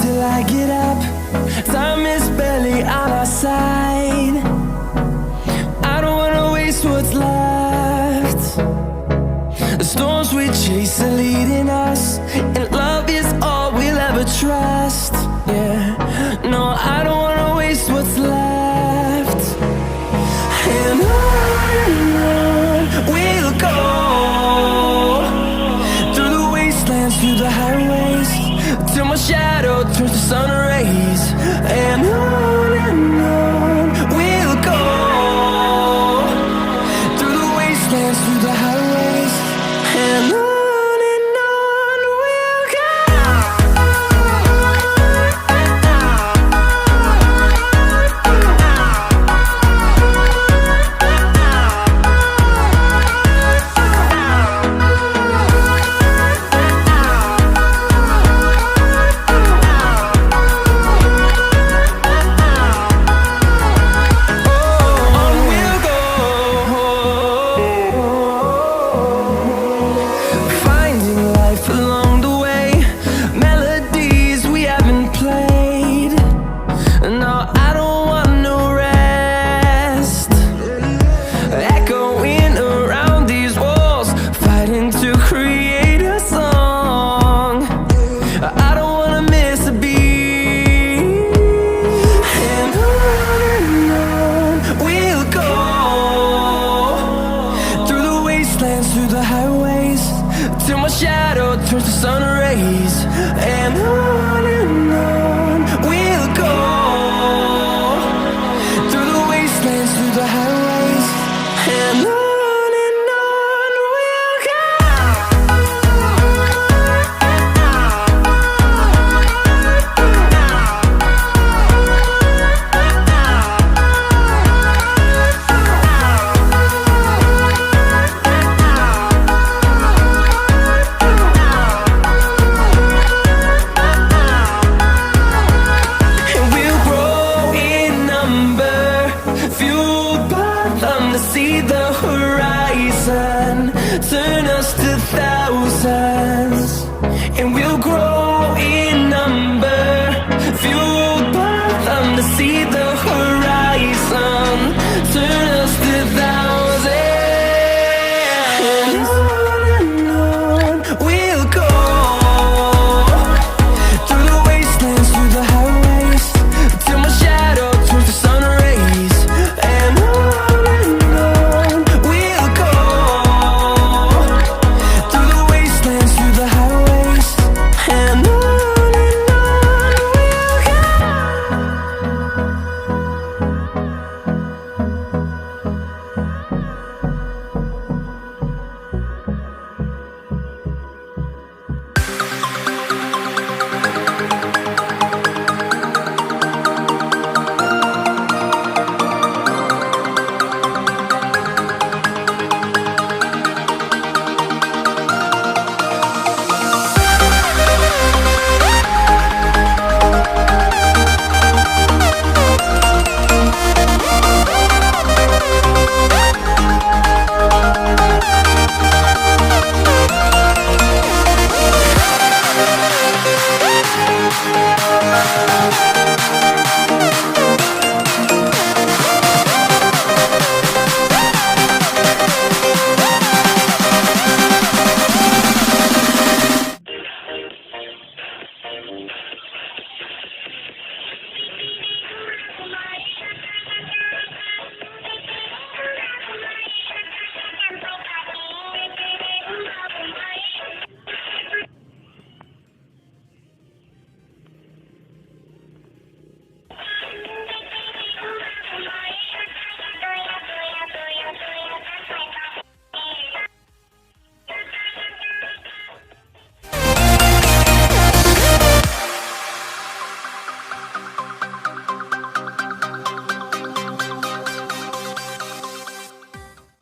Till I get up, time is barely on our side. I don't wanna waste what's left. The storms we chase are leading us, and love is all we'll ever trust. Yeah, no, I don't wanna waste what's left. And on we'll go, through the wastelands, through the highways, till my shadow turns to sun rays. And on we'll go, through the wastelands, through the highways, and on we'll go. Through the highways, till my shadow turns to sun rays. And on we'll go, through the wastelands, through the highways, and on we'll go. See the horizon.